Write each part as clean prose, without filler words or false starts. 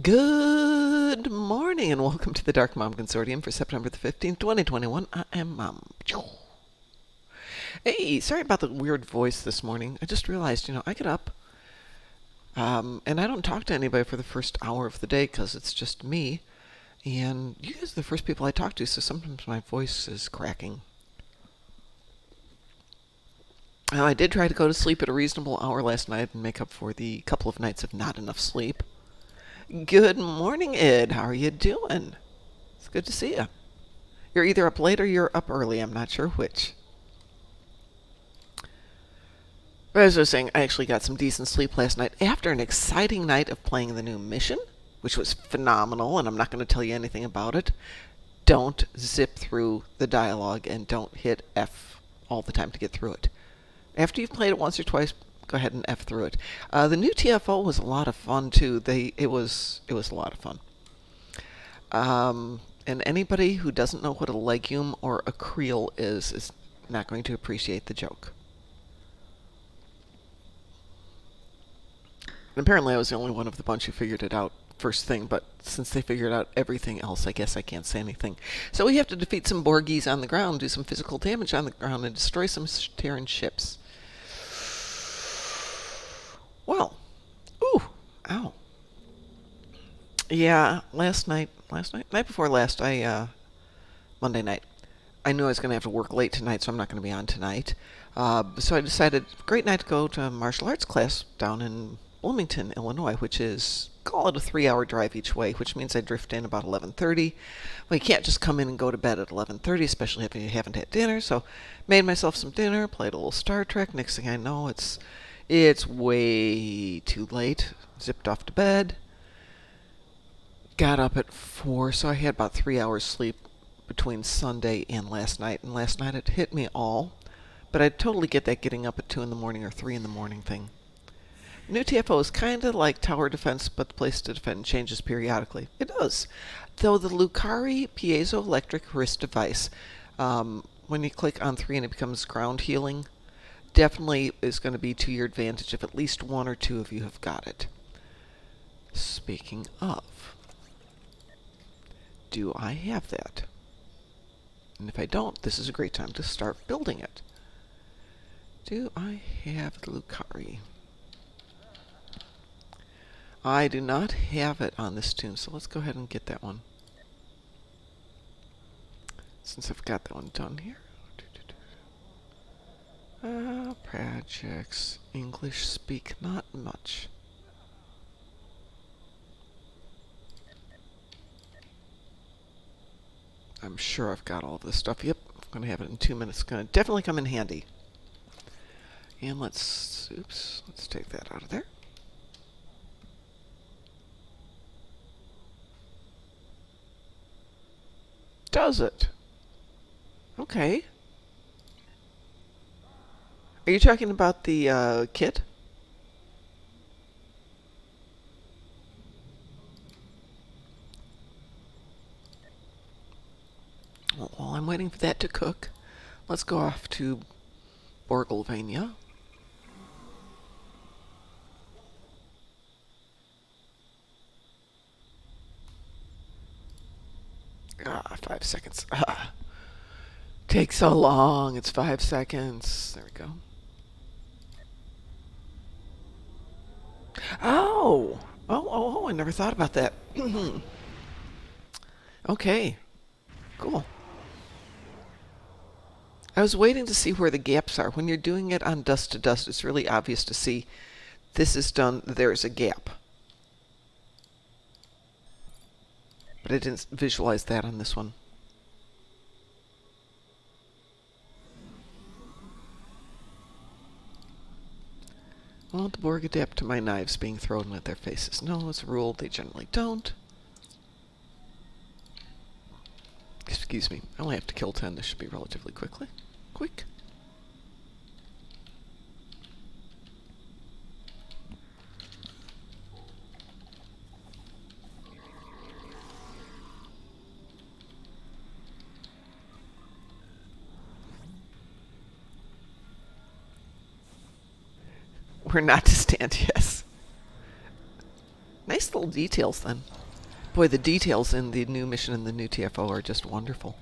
Good morning and welcome to the Dark Mom Consortium for September the 15th, 2021. I am Mom. Hey, sorry about the weird voice this morning. I just realized, I get up and I don't talk to anybody for the first hour of the day because it's just me. And you guys are the first people I talk to, so sometimes my voice is cracking. I did try to go to sleep at a reasonable hour last night and make up for the couple of nights of not enough sleep. Good morning, Ed. How are you doing? It's good to see you. You're either up late or you're up early. I'm not sure which. But as I was saying, I actually got some decent sleep last night after an exciting night of playing the new mission, which was phenomenal, and I'm not going to tell you anything about it. Don't zip through the dialogue and don't hit F all the time to get through it. After you've played it once or twice, go ahead and F through it. The new TFO was a lot of fun too. It was a lot of fun. And anybody who doesn't know what a legume or a creel is not going to appreciate the joke. And apparently, I was the only one of the bunch who figured it out first thing, but since they figured out everything else, I guess I can't say anything. So we have to defeat some Borgies on the ground, do some physical damage on the ground, and destroy some Terran ships. Well, ooh, ow. Yeah, night before last, Monday night, I knew I was going to have to work late tonight, so I'm not going to be on tonight. So I decided, great night to go to martial arts class down in Bloomington, Illinois, which is, call it a 3-hour drive each way, which means I drift in about 11:30. Well, you can't just come in and go to bed at 11:30, especially if you haven't had dinner. So made myself some dinner, played a little Star Trek. Next thing I know, it's way too late. Zipped off to bed. Got up at 4, so I had about 3 hours sleep between Sunday and last night. And last night it hit me all. But I totally get that getting up at 2 in the morning or 3 in the morning thing. New TFO is kind of like tower defense, but the place to defend changes periodically. It does. Though the Lucari piezoelectric wrist device, when you click on 3 and it becomes ground healing, definitely is going to be to your advantage if at least one or two of you have got it. Speaking of, do I have that? And if I don't, this is a great time to start building it. Do I have the Lucari? I do not have it on this tune, so let's go ahead and get that one. Since I've got that one done here. Projects. English speak not much. I'm sure I've got all of this stuff. Yep, I'm going to have it in 2 minutes. It's going to definitely come in handy. And let's take that out of there. Does it? Okay. Are you talking about the kit? Well, while I'm waiting for that to cook, let's go off to Borgylvania. 5 seconds. Takes so long. It's 5 seconds. There we go. Oh, I never thought about that. Okay, cool. I was waiting to see where the gaps are. When you're doing it on dust to dust, it's really obvious to see this is done, there's a gap. But I didn't visualize that on this one. Won't the Borg adapt to my knives being thrown at their faces? No, as a rule, they generally don't. Excuse me. I only have to kill 10. This should be relatively quick. We're not to stand, yes. Nice little little details then. Boy, the details in the new mission and the new TFO are just wonderful.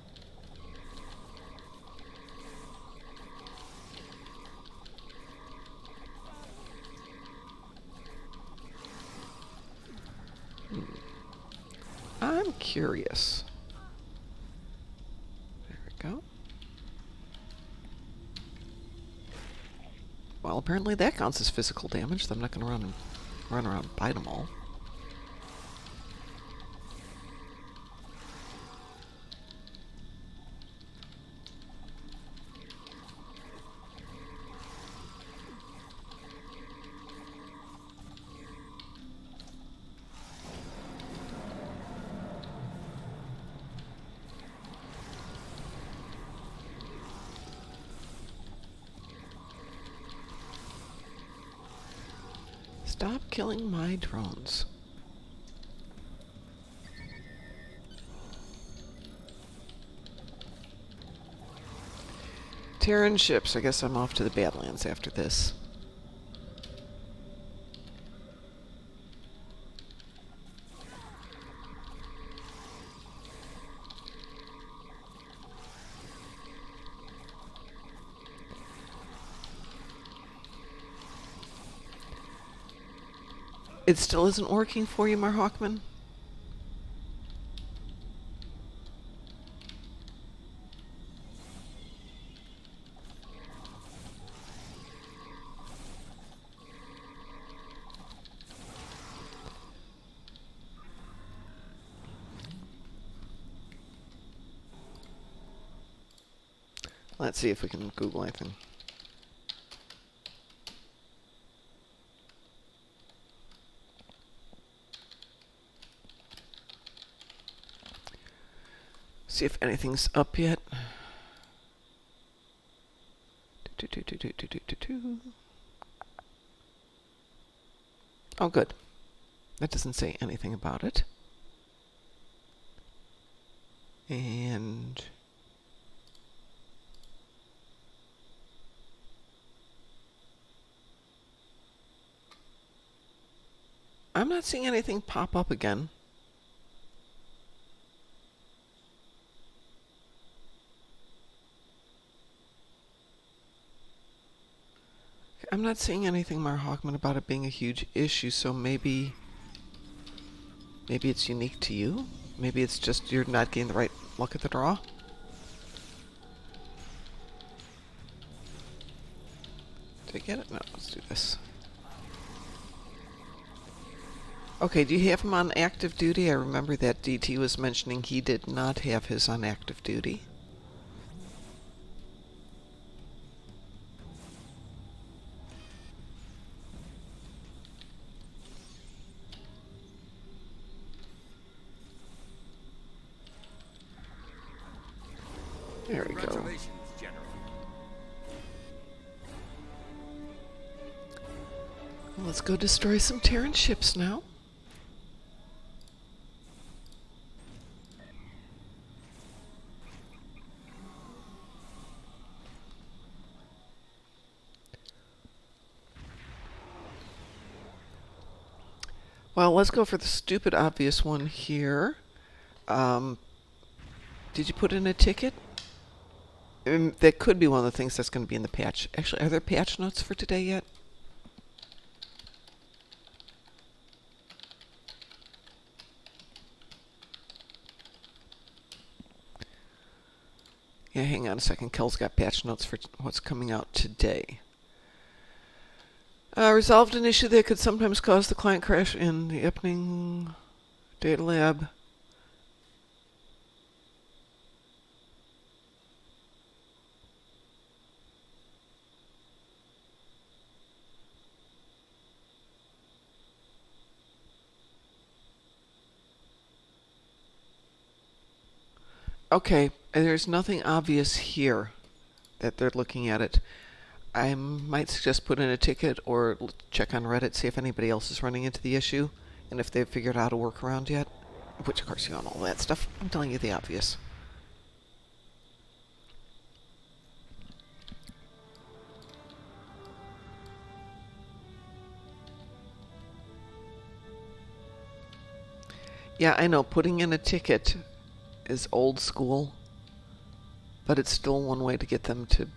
I'm curious. There we go. Well, apparently that counts as physical damage, so I'm not going to run around and bite them all. Stop killing my drones. Terran ships. I guess I'm off to the Badlands after this. It still isn't working for you, Marhawkman? Let's see if we can Google anything. See if anything's up yet. Oh, good. That doesn't say anything about it. And I'm not seeing anything pop up again. I'm not seeing anything, Marhawkman, about it being a huge issue, so maybe it's unique to you? Maybe it's just you're not getting the right luck at the draw? Did I get it? No, let's do this. Okay, do you have him on active duty? I remember that DT was mentioning he did not have his on active duty. There we go. Let's go destroy some Terran ships now. Well, let's go for the stupid obvious one here. Did you put in a ticket? That could be one of the things that's going to be in the patch. Actually, are there patch notes for today yet? Yeah, hang on a second. Kel's got patch notes for what's coming out today. Resolved an issue that could sometimes cause the client crash in the Epping Data Lab. Okay, there's nothing obvious here that they're looking at it. I might suggest put in a ticket or check on Reddit, see if anybody else is running into the issue, and if they've figured out a workaround yet. Which, of course, you know all that stuff. I'm telling you the obvious. Yeah, I know putting in a ticket is old school, but it's still one way to get them to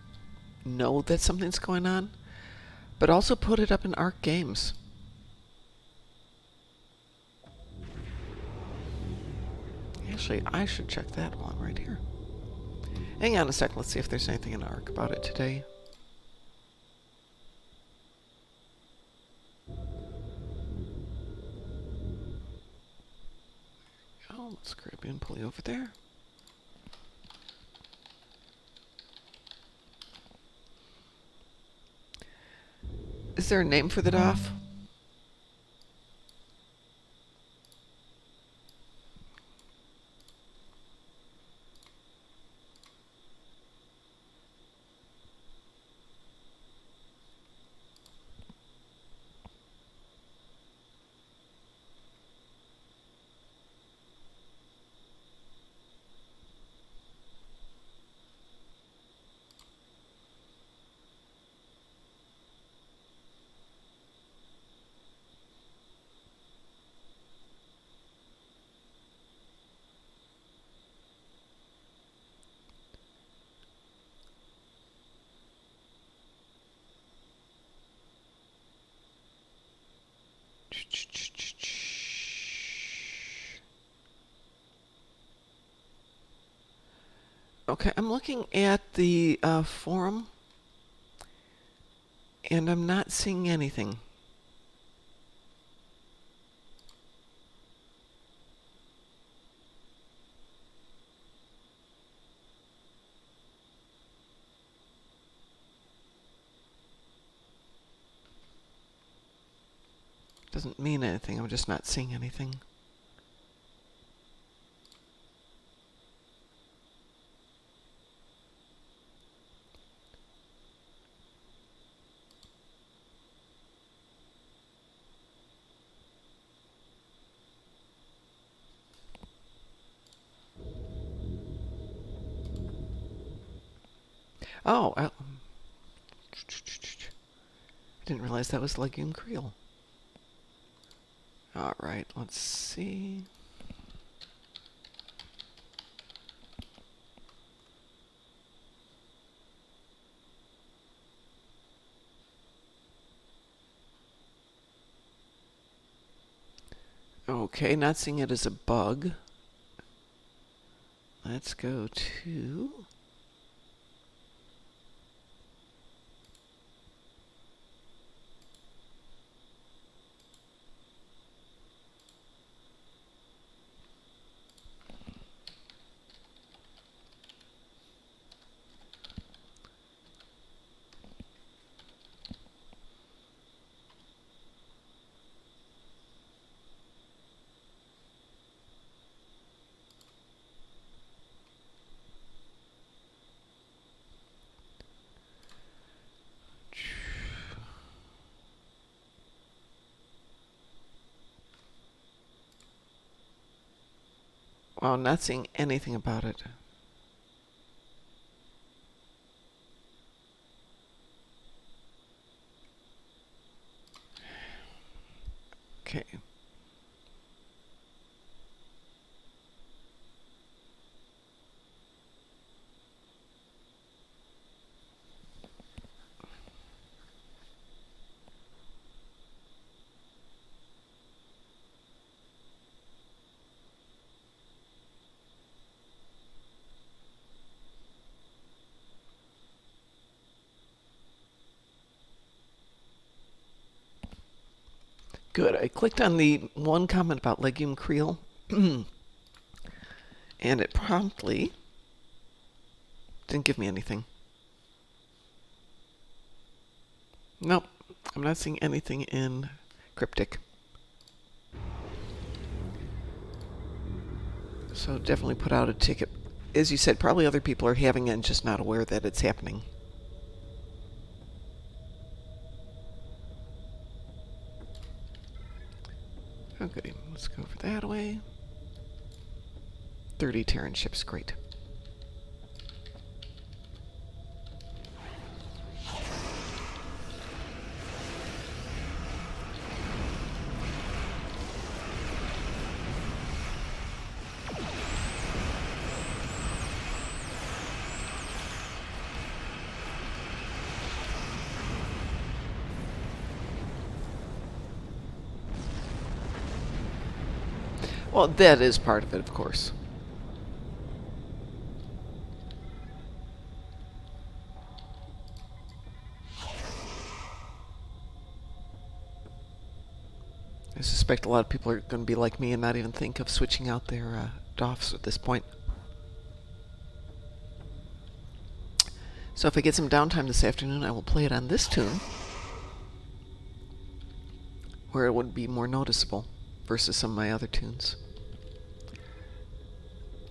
know that something's going on. But also put it up in Arc Games. Actually, I should check that one right here. Hang on a sec. Let's see if there's anything in Arc about it today. Oh, let's grab you and pull you over there. Is there a name for the DOF? Okay, I'm looking at the forum, and I'm not seeing anything. Doesn't mean anything, I'm just not seeing anything. Oh, I didn't realize that was Legume Creel. Alright, let's see. Okay, not seeing it as a bug. Let's go to... Wow, not seeing anything about it. Okay. Good. I clicked on the one comment about Legume Creel, and it promptly didn't give me anything. Nope, I'm not seeing anything in Cryptic. So definitely put out a ticket. As you said, probably other people are having it and just not aware that it's happening. Okay, let's go over that way. 30 Terran ships, great. Well, that is part of it, of course. I suspect a lot of people are going to be like me and not even think of switching out their DOFs at this point. So if I get some downtime this afternoon, I will play it on this tune, where it would be more noticeable versus some of my other tunes.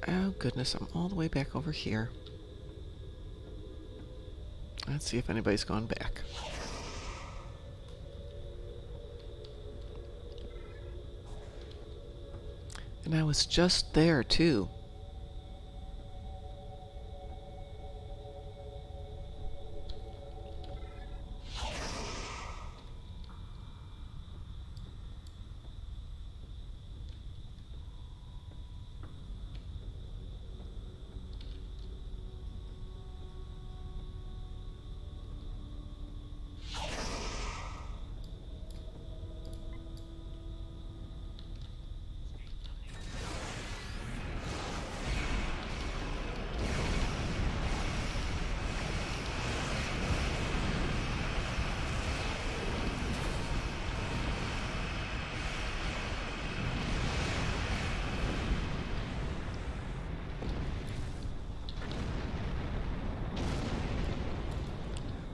Oh goodness, I'm all the way back over here. Let's see if anybody's gone back. And I was just there, too.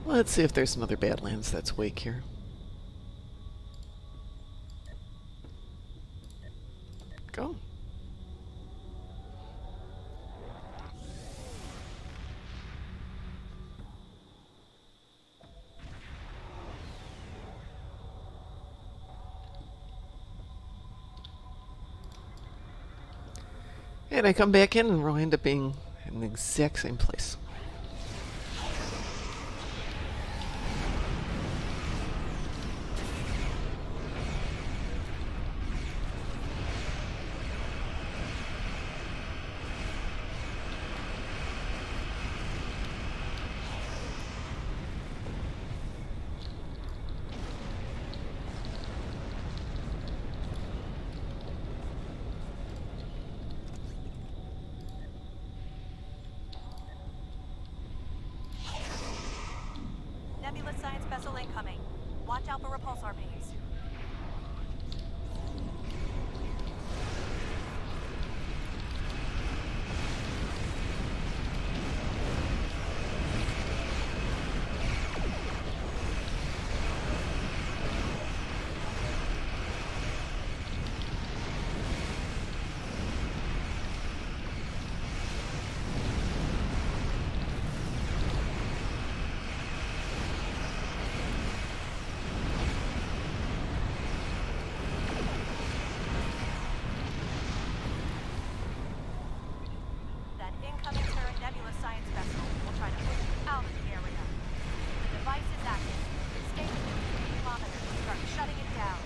Let's see if there's some other Badlands that's awake here. Go. And I come back in and we'll end up being in the exact same place. Nebula science vessel incoming. Watch out for repulsor pings. Incoming turret Nebula science vessel will try to push you out of the area. The device is active. Escape at 50 kilometers. Start shutting it down.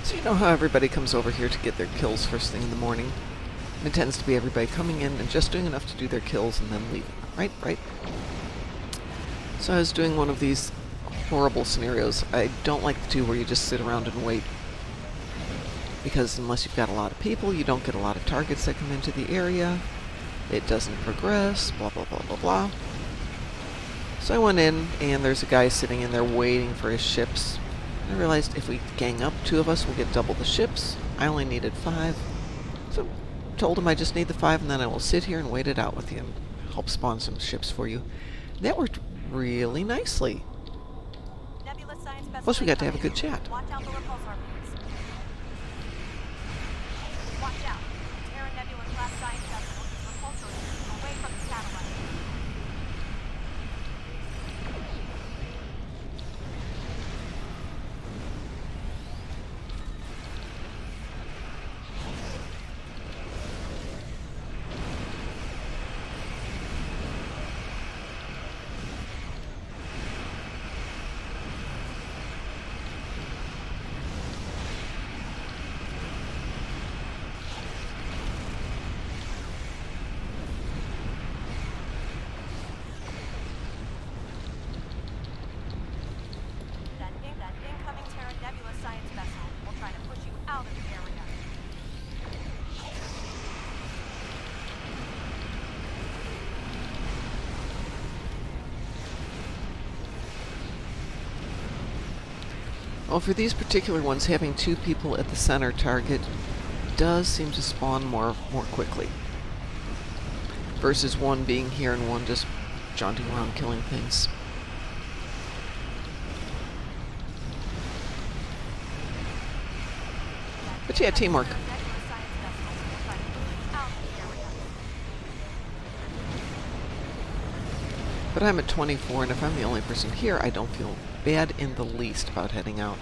So you know how everybody comes over here to get their kills first thing in the morning? It tends to be everybody coming in and just doing enough to do their kills and then leaving. Right? Right? So I was doing one of these horrible scenarios. I don't like the two where you just sit around and wait. Because unless you've got a lot of people, you don't get a lot of targets that come into the area. It doesn't progress, blah, blah, blah, blah, blah. So I went in, and there's a guy sitting in there waiting for his ships. I realized if we gang up, 2 of us will get double the ships. I only needed 5. So I told him I just need the 5, and then I will sit here and wait it out with you and help spawn some ships for you. That worked really nicely. Plus, we got to have a good chat. Watch out for repulsor pings. Watch out. Terra Nebula class science vessel is repulsor pings away from the satellite. Well, for these particular ones, having two people at the center target does seem to spawn more quickly. Versus one being here and one just jaunting around killing things. But yeah, teamwork. But I'm at 24, and if I'm the only person here, I don't feel bad in the least about heading out.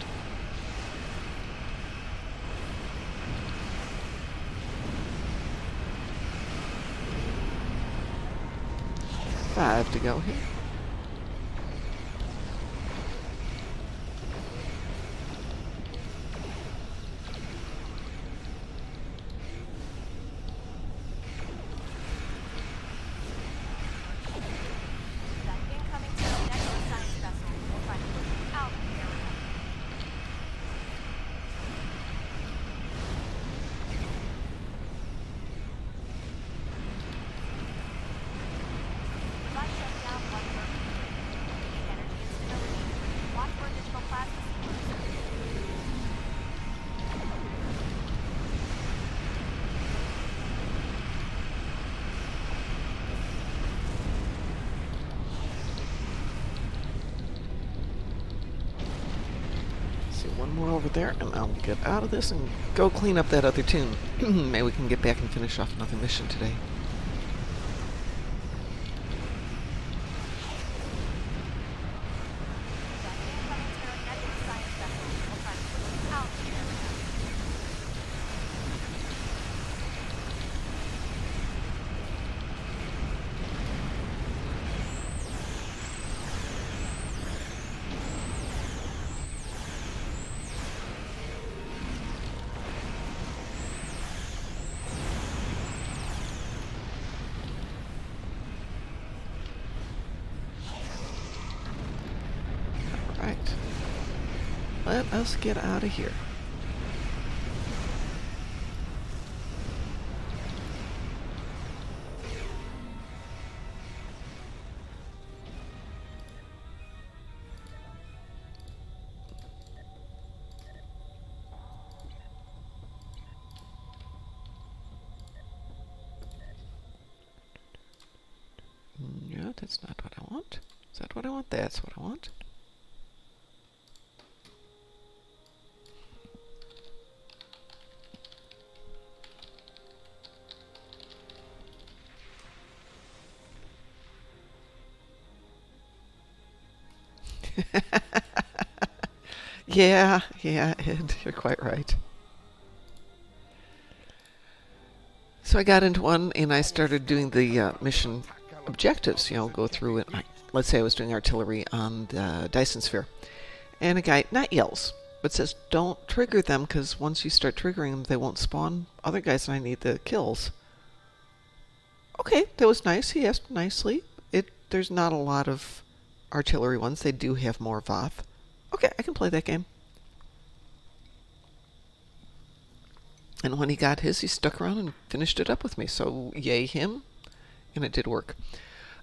Five to go here. One more over there, and I'll get out of this and go clean up that other tune. Maybe we can get back and finish off another mission today. Let us get out of here. No, that's not what I want. Is that what I want? That's what I want. Yeah, Ed, you're quite right. So I got into one and I started doing the mission objectives, go through it. Let's say I was doing artillery on the Dyson Sphere. And a guy, not yells, but says, don't trigger them because once you start triggering them, they won't spawn other guys and I need the kills. Okay, that was nice. He asked nicely. There's not a lot of artillery ones. They do have more Voth. Okay, I can play that game. And when he got his, he stuck around and finished it up with me. So yay him. And it did work.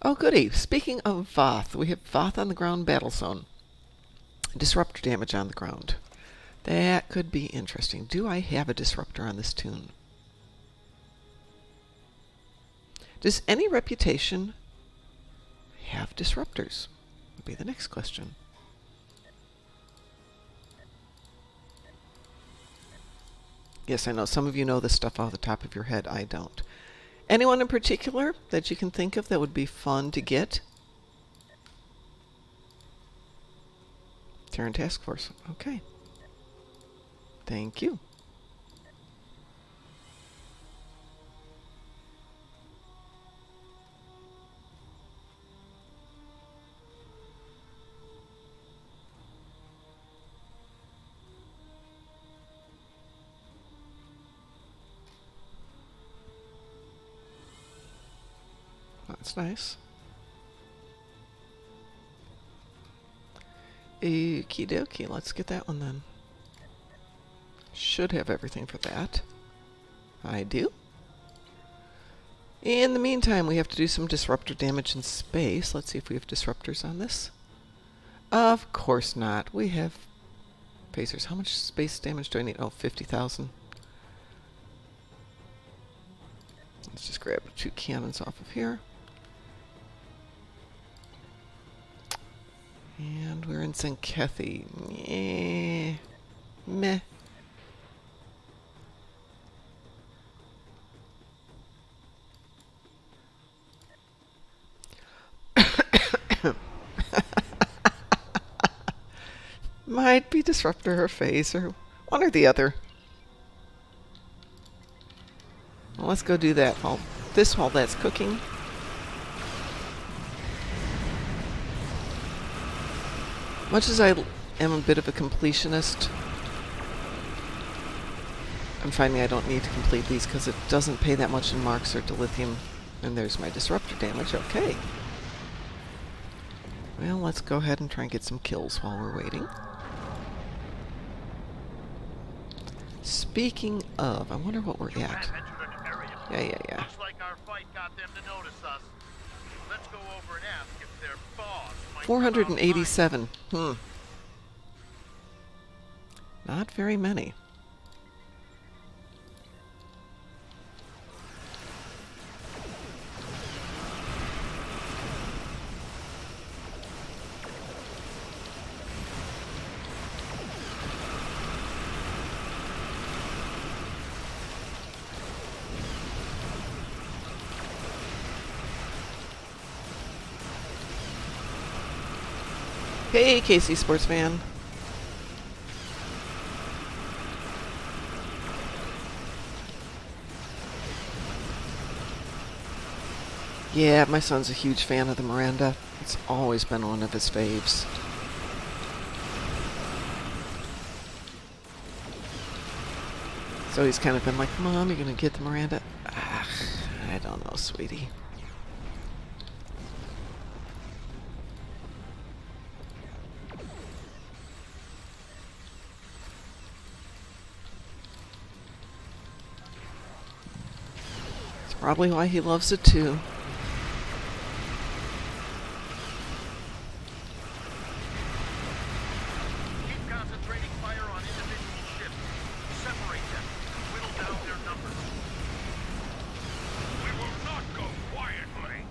Oh, goody. Speaking of Voth, we have Voth on the ground battle zone. Disruptor damage on the ground. That could be interesting. Do I have a disruptor on this tune? Does any reputation have disruptors? Would be the next question. Yes, I know some of you know this stuff off the top of your head. I don't. Anyone in particular that you can think of that would be fun to get? Terran Task Force. Okay. Thank you. That's nice. Okie dokie, let's get that one then. Should have everything for that. I do. In the meantime, we have to do some disruptor damage in space. Let's see if we have disruptors on this. Of course not. We have Phasers. How much space damage do I need? Oh, 50,000. Let's just grab 2 cannons off of here. And we're in Zankethi. Yeah. Meh. Might be Disruptor or Phaser. One or the other. Well, let's go do that while that's cooking. Much as I am a bit of a completionist, I'm finding I don't need to complete these because it doesn't pay that much in marks or dilithium. And there's my disruptor damage. Okay. Well, let's go ahead and try and get some kills while we're waiting. Speaking of, I wonder what we're at. Yeah. Looks like our fight got them to notice us. Let's go over and ask if their boss might 487. Not very many. Hey, Casey Sports Fan. Yeah, my son's a huge fan of the Miranda. It's always been one of his faves. So he's kind of been like, Mom, you gonna get the Miranda? Ah, I don't know, sweetie. It's probably why he loves it too. Keep concentrating fire on individual ships. Separate them. Whittle down their numbers. We will not go quietly.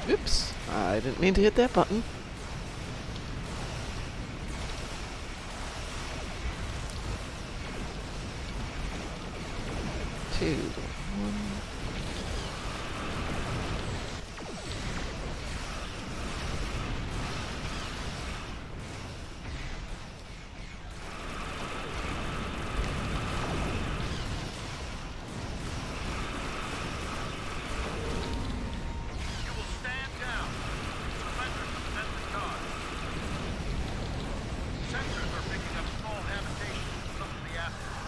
Oops, I didn't mean to hit that button. Two, one. You will stand down. Surrender to defensive guard. Sensors are picking up small habitations in some of the assets.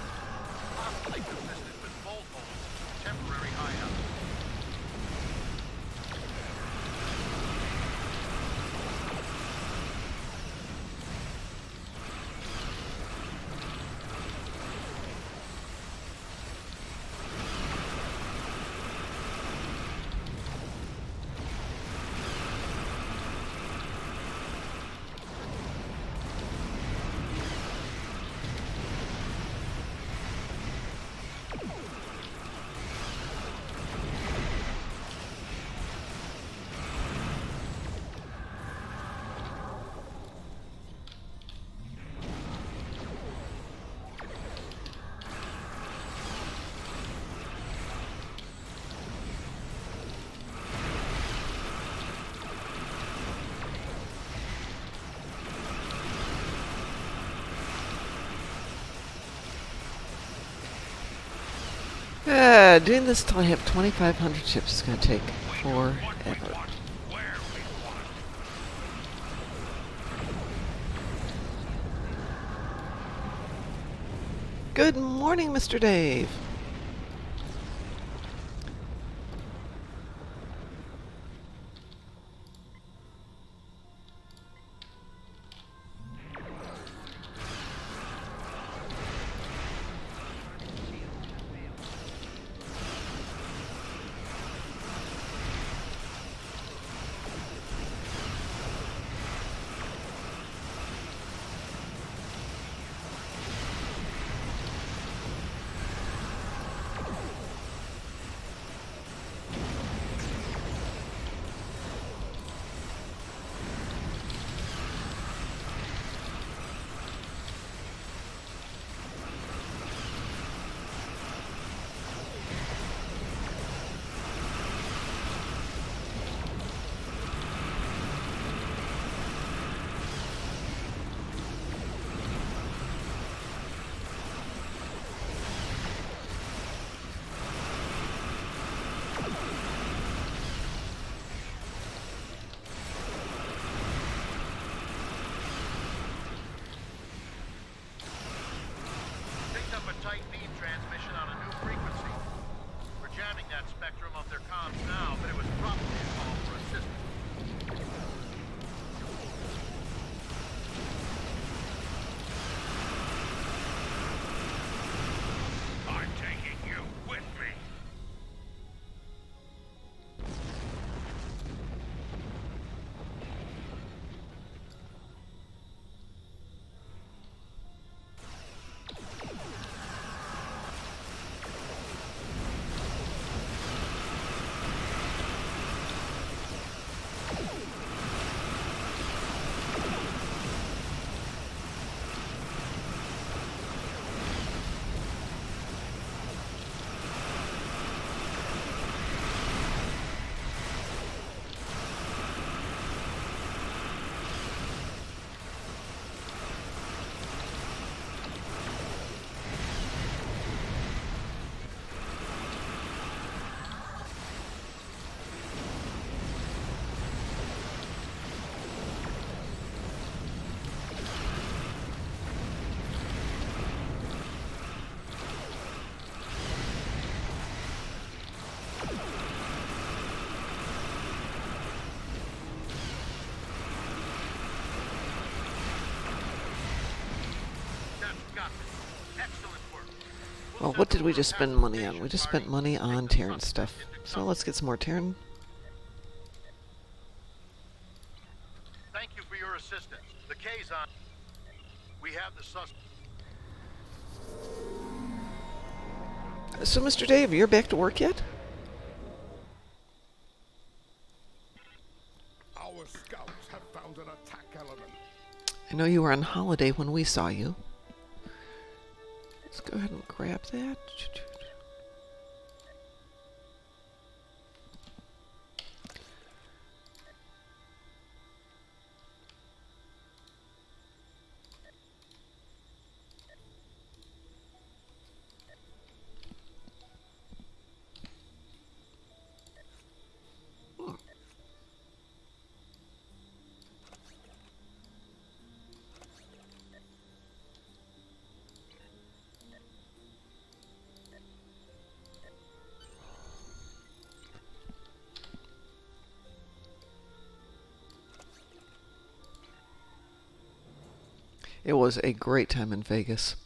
Possibly consistent with bolt holes, temporary hideouts. Doing this till I have 2,500 chips is going to take forever. Where we want. Good morning, Mr. Dave. tight beam transmission on a new frequency. We're jamming that spectrum of their comms now, but it was probably a call for assistance. I'm taking you with me. Well, what did we just spend money on? We just spent money on Terran stuff. So let's get some more Terran. Thank you for your assistance. The K's on. We have the suspect. So, Mr. Dave, you're back to work yet? Our scouts have found an attack element. I know you were on holiday when we saw you. Let's go ahead and grab that. It was a great time in Vegas.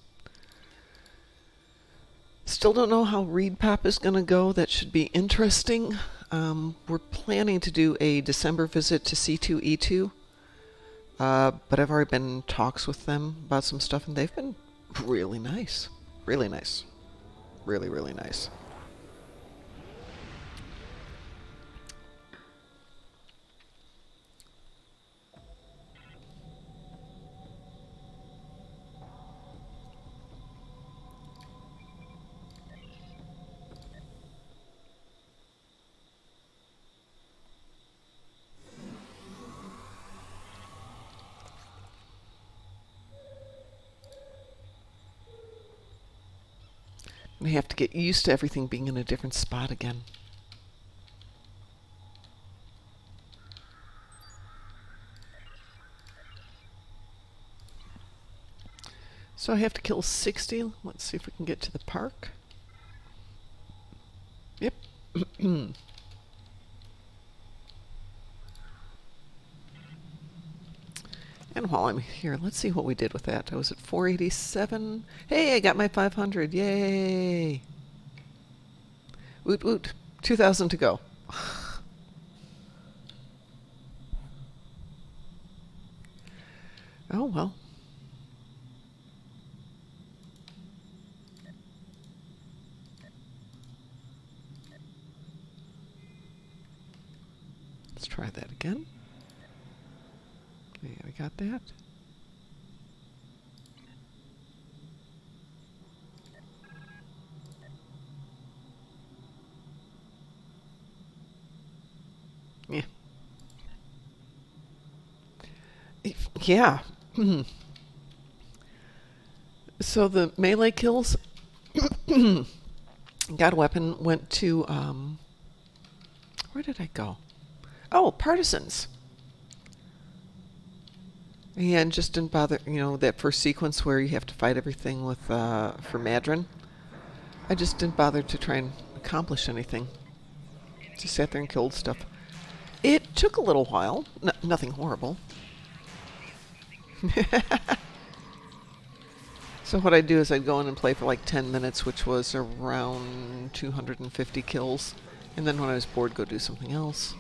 Still don't know how Reed Pop is going to go. That should be interesting. We're planning to do a December visit to C2E2. But I've already been in talks with them about some stuff, and they've been really nice. Really nice. Really, really nice. We have to get used to everything being in a different spot again. So I have to kill 60. Let's see if we can get to the park. Yep. And while I'm here, let's see what we did with that. I was at 487. Hey, I got my 500. Yay! Woot woot. 2,000 to go. Oh, well. Let's try that again. Yeah, we got that. Yeah. Yeah. So the melee kills got a weapon, went to where did I go? Oh, partisans. And just didn't bother, that first sequence where you have to fight everything with, for Madron. I just didn't bother to try and accomplish anything. Just sat there and killed stuff. It took a little while. Nothing horrible. So what I'd do is I'd go in and play for like 10 minutes, which was around 250 kills. And then when I was bored, go do something else.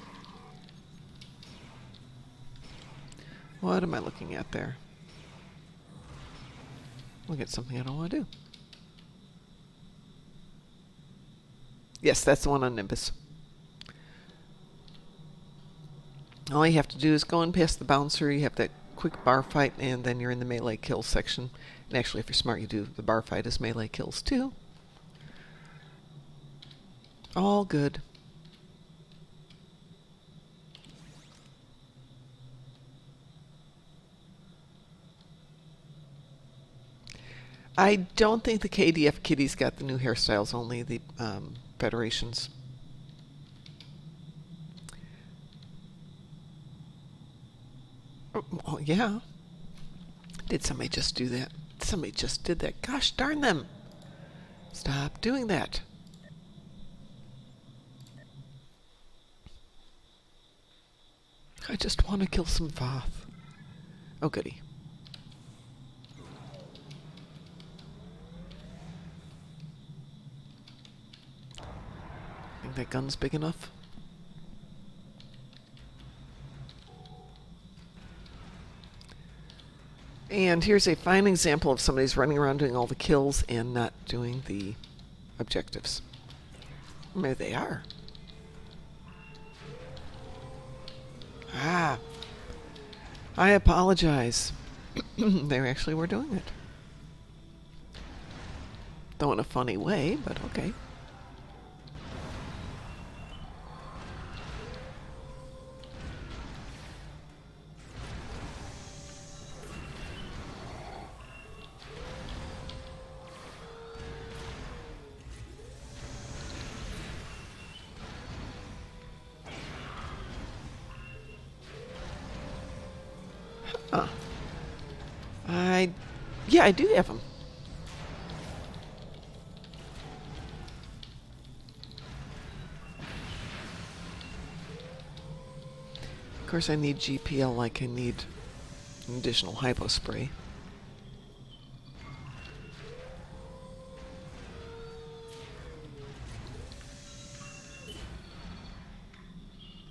What am I looking at there? Look at something I don't want to do. Yes, that's the one on Nimbus. All you have to do is go in past the bouncer, you have that quick bar fight, and then you're in the melee kills section. And actually, if you're smart, you do the bar fight as melee kills too. All good. I don't think the KDF kitties got the new hairstyles, only the Federations. Oh, yeah. Did somebody just do that? Somebody just did that. Gosh darn them. Stop doing that. I just want to kill some Voth. Oh, goody. Think that gun's big enough? And here's a fine example of somebody's running around doing all the kills and not doing the objectives. Maybe they are. Ah. I apologize. They actually were doing it. Though in a funny way, but okay. Huh. Yeah, I do have them. Of course, I need GPL like I need an additional hypo spray.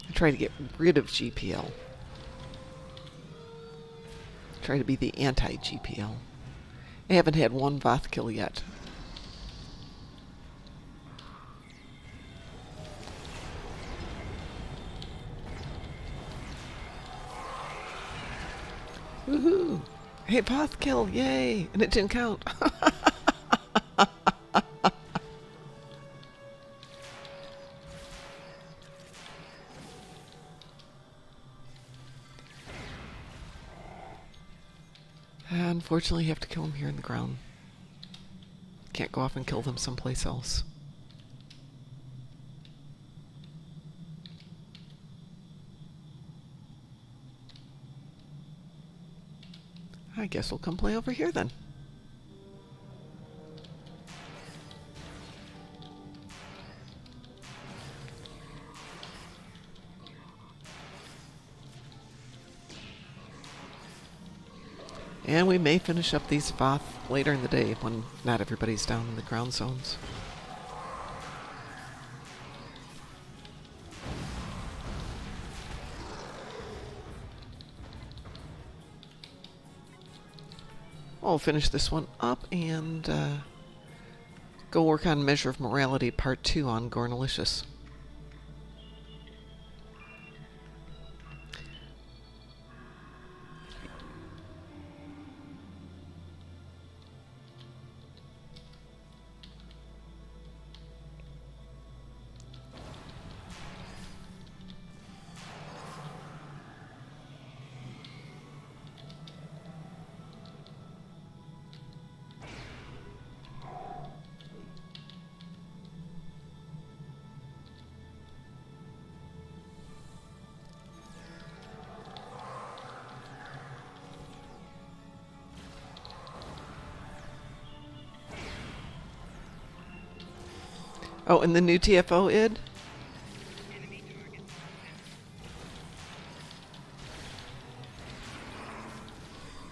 I try to get rid of GPL. Try to be the anti-GPL. I haven't had one Voth kill yet. Woohoo! Hey, Voth kill! Yay! And it didn't count. Unfortunately, you have to kill them here in the ground. Can't go off and kill them someplace else. I guess we'll come play over here then. And we may finish up these Voth later in the day when not everybody's down in the ground zones. We'll finish this one up and go work on Measure of Morality Part 2 on Gornalicious. Oh, and the new TFO id?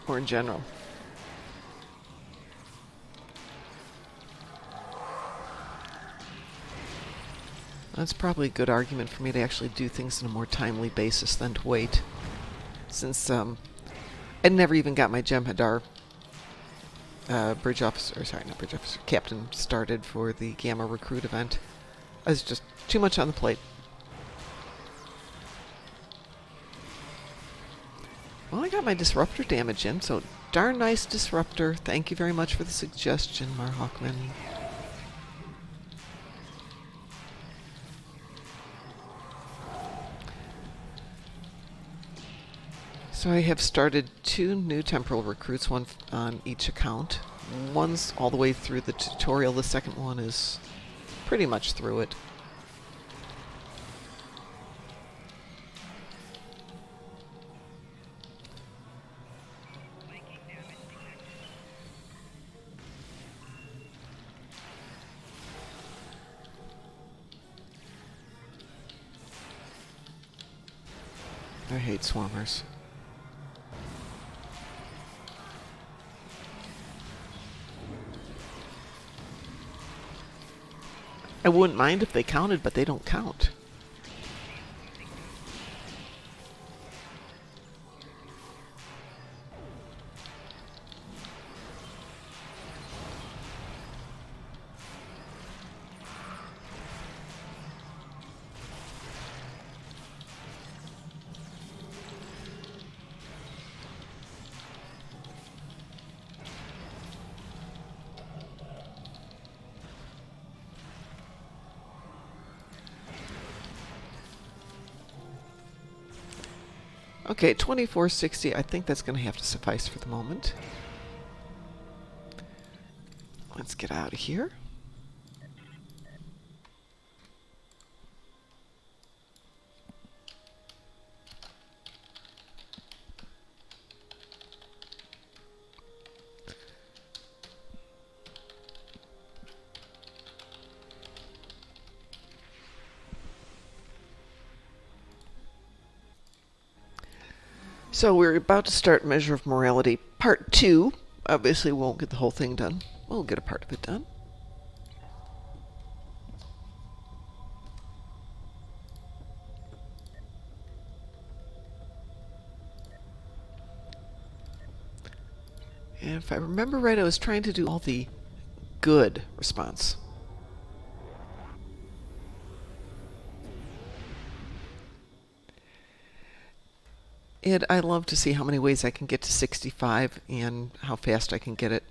Or in general? That's probably a good argument for me to actually do things on a more timely basis than to wait. Since I never even got my Jem'Hadar bridge officer, sorry, not bridge officer, captain started for the Gamma recruit event. I was just too much on the plate. Well, I got my disruptor damage in, so darn nice disruptor. Thank you very much for the suggestion, Marhawkman. So I have started 2 new temporal recruits, one on each account. One's all the way through the tutorial, the second one is pretty much through it. I hate swarmers. I wouldn't mind if they counted, but they don't count. Okay, 2460. I think that's going to have to suffice for the moment. Let's get out of here. So we're about to start Measure of Morality Part 2. Obviously we won't get the whole thing done. We'll get a part of it done. And if I remember right, I was trying to do all the good response. And I love to see how many ways I can get to 65 and how fast I can get it.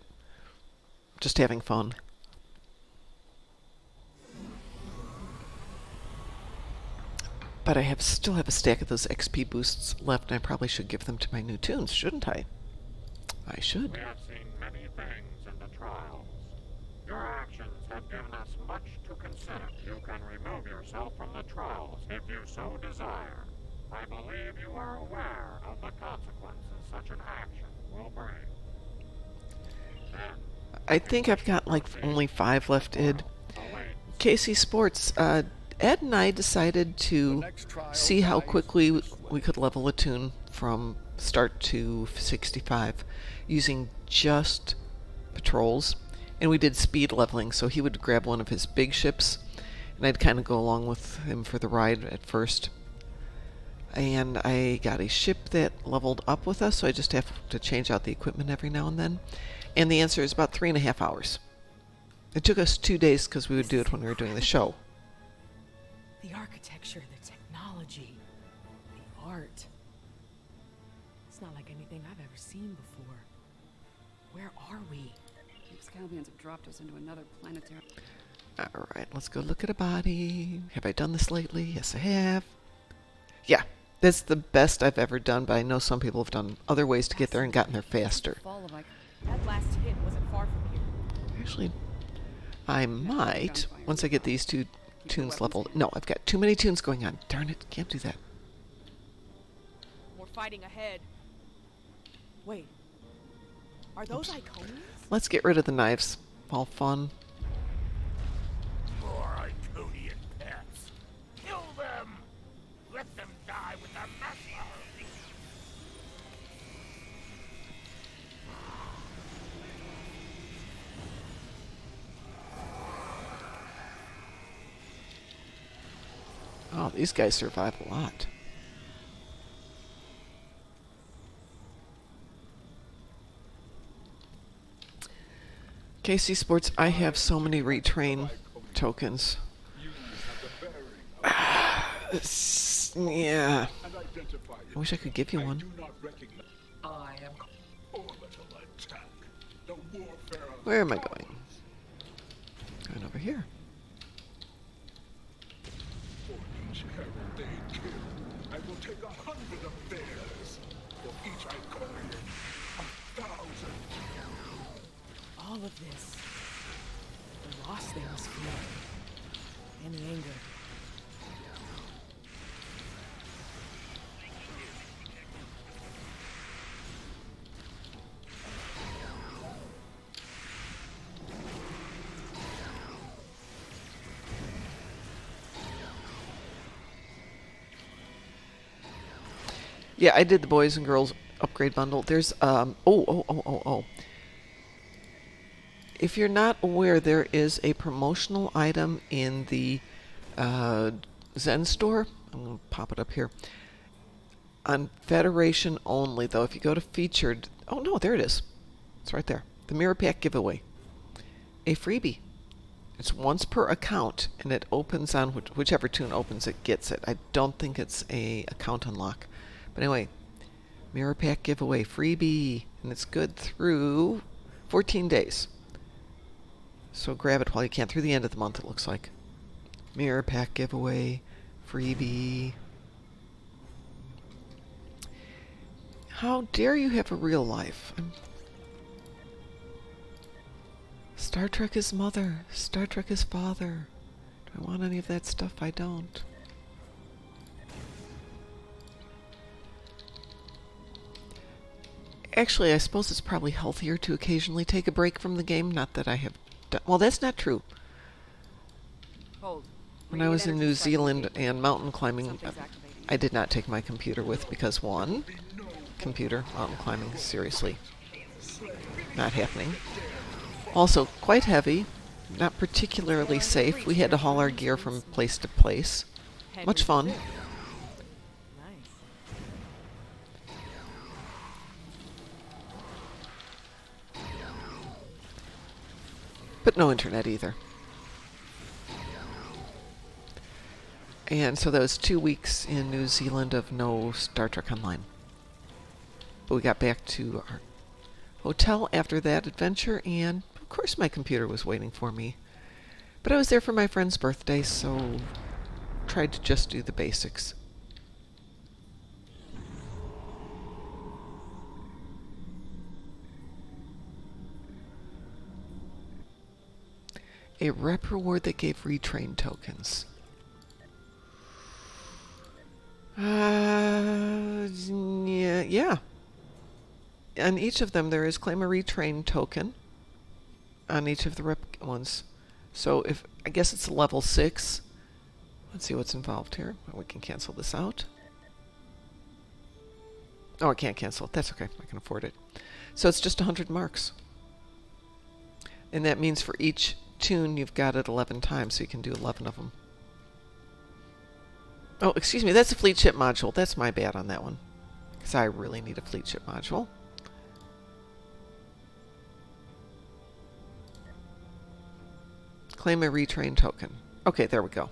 Just having fun. But I still have a stack of those XP boosts left, and I probably should give them to my new tunes, shouldn't I? I should. We have seen many things in the trials. Your actions have given us much to consider. You can remove yourself from the trials if you so desire. I believe you are aware of the consequences such an action will bring. Then, I think I've got like only 5 left, Id. KC Sports, Ed and I decided to see how quickly we could level a tune from start to 65 using just patrols. And we did speed leveling, so he would grab one of his big ships, and I'd kind of go along with him for the ride at first. And I got a ship that leveled up with us, so I just have to change out the equipment every now and then. And the answer is about 3.5 hours. It took us 2 days because we would do it when we were doing the show. The architecture, the technology, the art. It's not like anything I've ever seen before. Where are we? The Excalibans have dropped us into another planetary. Alright, let's go look at a body. Have I done this lately? Yes, I have. Yeah, that's the best I've ever done, but I know some people have done other ways to get there and gotten there faster. Fall of Ike. That last hit wasn't far from here. Actually, I might, once I get these 2 tunes leveled. No, I've got too many tunes going on. Darn it, can't do that. We're fighting ahead. Wait. Are those Iconians? Let's get rid of the knives. All fun. Alright, these guys survive a lot. KC Sports, I have so many retrain tokens. Yeah. I wish I could give you one. Where am I going? Going over here. For each herald they kill, I will take 100 of theirs. For each Iconian, 1,000. All of this. The loss they must feel. And the anger. Yeah, I did the boys and girls upgrade bundle. There's If you're not aware, there is a promotional item in the Zen store. I'm going to pop it up here. On Federation only, though, if you go to featured, oh no, there it is. It's right there. The Mirror Pack giveaway. A freebie. It's once per account, and it opens on whichever tune opens it gets it. I don't think it's a account unlock. But anyway, Mirror Pack giveaway, freebie, and it's good through 14 days. So grab it while you can, through the end of the month it looks like. Mirror Pack giveaway, freebie. How dare you have a real life? Star Trek is mother, Star Trek is father. Do I want any of that stuff? I don't. Actually, I suppose it's probably healthier to occasionally take a break from the game. Not that I have done. Well, that's not true. Hold. When I was in New Zealand and mountain climbing, I did not take my computer with because, one, computer, mountain climbing, seriously, not happening. Also, quite heavy, not particularly safe. We had to haul our gear from place to place. Much fun. Nice. But no internet either. And so that was 2 weeks in New Zealand of no Star Trek Online. But we got back to our hotel after that adventure, and of course my computer was waiting for me. But I was there for my friend's birthday, so tried to just do the basics. A rep reward that gave retrain tokens. Yeah. On each of them, there is claim a retrain token. On each of the rep ones. So if I guess it's level 6. Let's see what's involved here. We can cancel this out. Oh, I can't cancel it. That's okay. I can afford it. So it's just 100 marks. And that means for each tune you've got it 11 times, so you can do 11 of them. Oh, excuse me, that's a fleet ship module. That's my bad on that one, because I really need a fleet ship module. Claim a retrain token. Okay, there we go.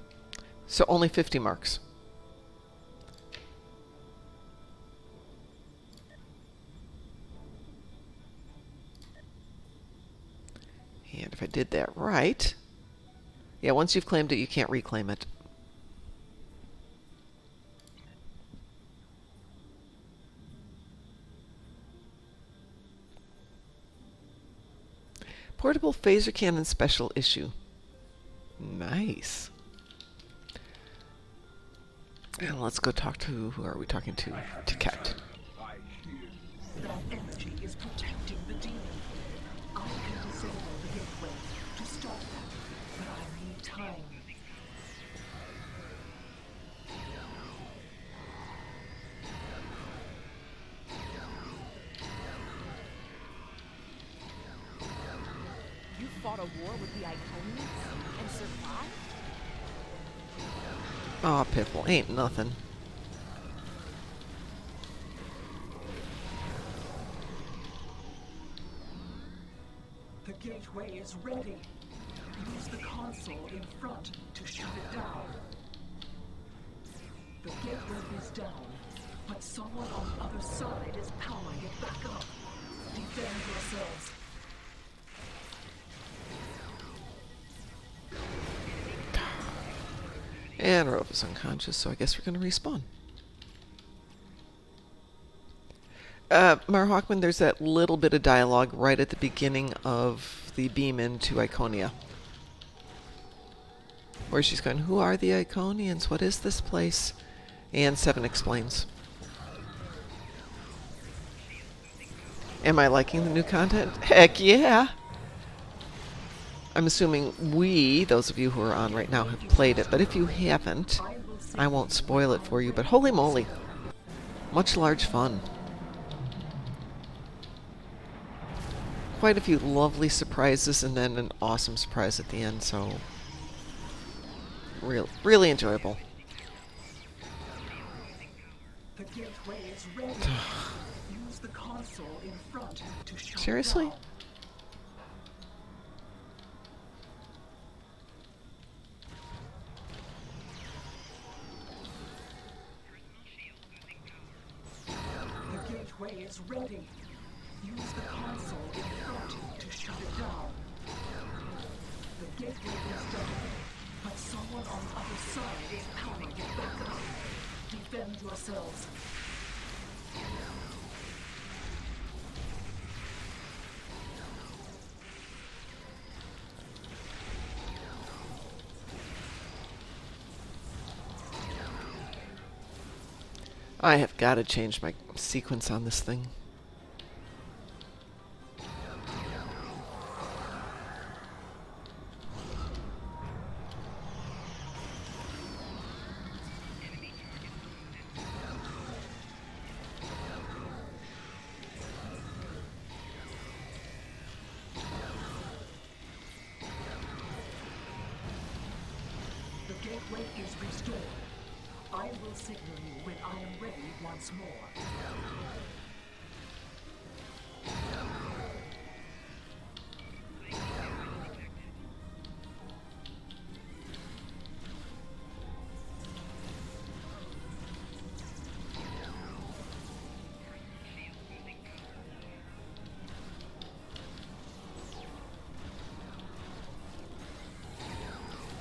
So only 50 marks. And if I did that right, yeah, once you've claimed it, you can't reclaim it. Portable phaser cannon special issue. Nice. And let's go talk to, who are we talking to? To Cat. That energy is protecting the demon. I can disable the gateway to stop that, but I need time. You fought a war with the Iconians and survived? Aw, piffle. Ain't nothing. The gateway is ready. Use the console in front to shut it down. The gateway is down, but someone on the other side is powering it back up. Defend yourselves. And Rove is unconscious, so I guess we're going to respawn. Mara Hawkman, there's that little bit of dialogue right at the beginning of the beam into Iconia, where she's going, "Who are the Iconians? What is this place?" And Seven explains. Am I liking the new content? Heck yeah! I'm assuming those of you who are on right now, have played it, but if you haven't, I won't spoil it for you, but holy moly, much large fun. Quite a few lovely surprises, and then an awesome surprise at the end, so really enjoyable. The gateway is ready. Use the console in front to shut it Seriously? down. The gateway is ready. Use the console in front to shut it down. The gateway is down, but someone on the other side is powering it back up. Defend yourselves. I have got to change my sequence on this thing. The gateway is restored. I will signal you when I am ready once more.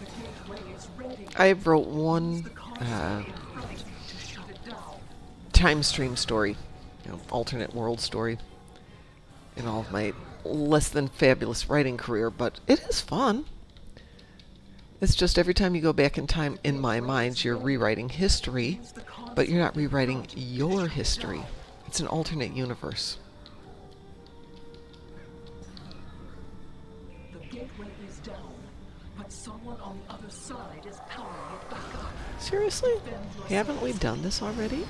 The gateway is ready. I wrote one Use the console in front to shut it down. time stream story, alternate world story, in all of my less than fabulous writing career, but it is fun. It's just every time you go back in time, in my mind, you're rewriting history, but you're not rewriting your history. It's an alternate universe. The gateway is down, but someone on the other side is powering it back up. Seriously? Haven't we done this already?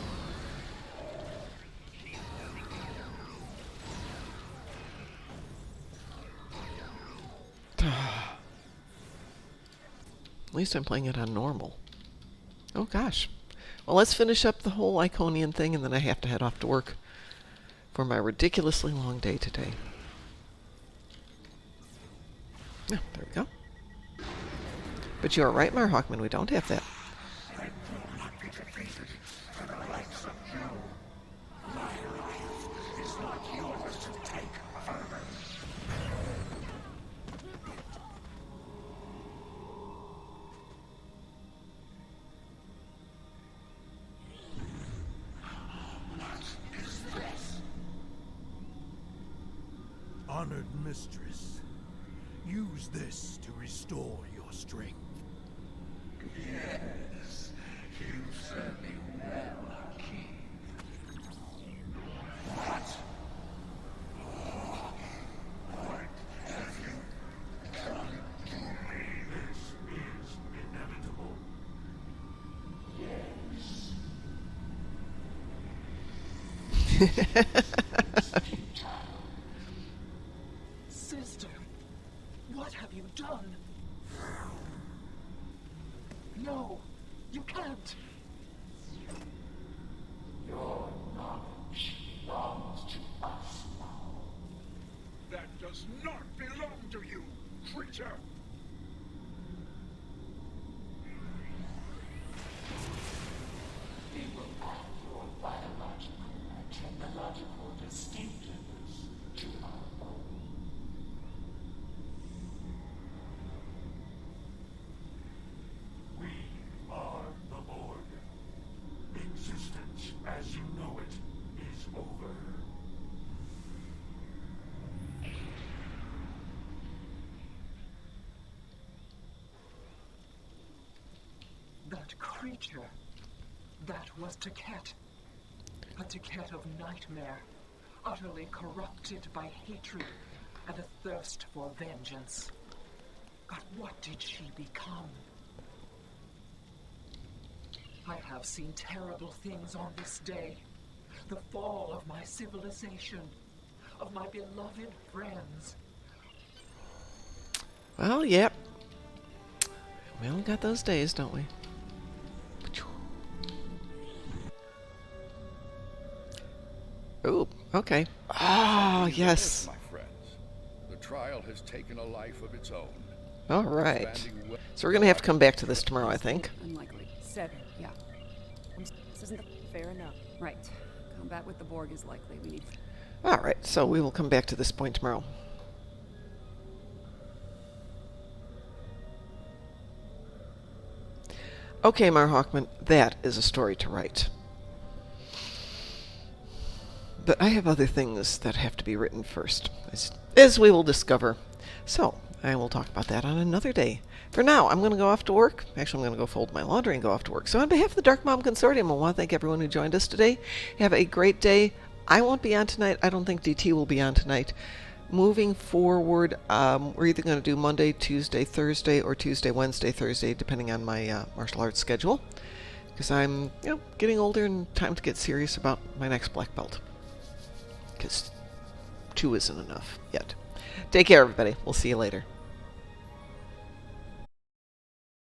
At least I'm playing it on normal. Oh gosh. Well, let's finish up the whole Iconian thing, and then I have to head off to work for my ridiculously long day today. Yeah, there we go. But you're right, Mara Hawkman, we don't have that. Honored mistress, use this to restore your strength. Yes, you serve me well, King. What? What have you done to me? This is inevitable. Sister, what have you done? No, you can't. Your knowledge belongs to us now. That does not belong to you, creature! We will add your biological and technological distinctiveness to our own. We are the Borg. Existence as you know it is over. That creature, that was Taket. A Taket of nightmare, utterly corrupted by hatred and a thirst for vengeance. But what did she become? I have seen terrible things on this day. The fall of my civilization, of my beloved friends. Well, yep. We only got those days, don't we? Ooh, okay. Ah, yes. My friends, the trial has taken a life of its own. All right. So we're going to have to come back to this tomorrow, I think. Unlikely. 7. Yeah, This isn't fair enough. right. Combat with the Borg is likely. We need... All right, so we will come back to this point tomorrow. Okay, Mar Hawkman, that is a story to write. But I have other things that have to be written first, as we will discover. So, I will talk about that on another day. For now, I'm going to go off to work. Actually, I'm going to go fold my laundry and go off to work. So on behalf of the Dark Mom Consortium, I want to thank everyone who joined us today. Have a great day. I won't be on tonight. I don't think DT will be on tonight. Moving forward, we're either going to do Monday, Tuesday, Thursday, or Tuesday, Wednesday, Thursday, depending on my martial arts schedule. Because I'm, getting older and time to get serious about my next black belt. Because 2 isn't enough yet. Take care, everybody. We'll see you later.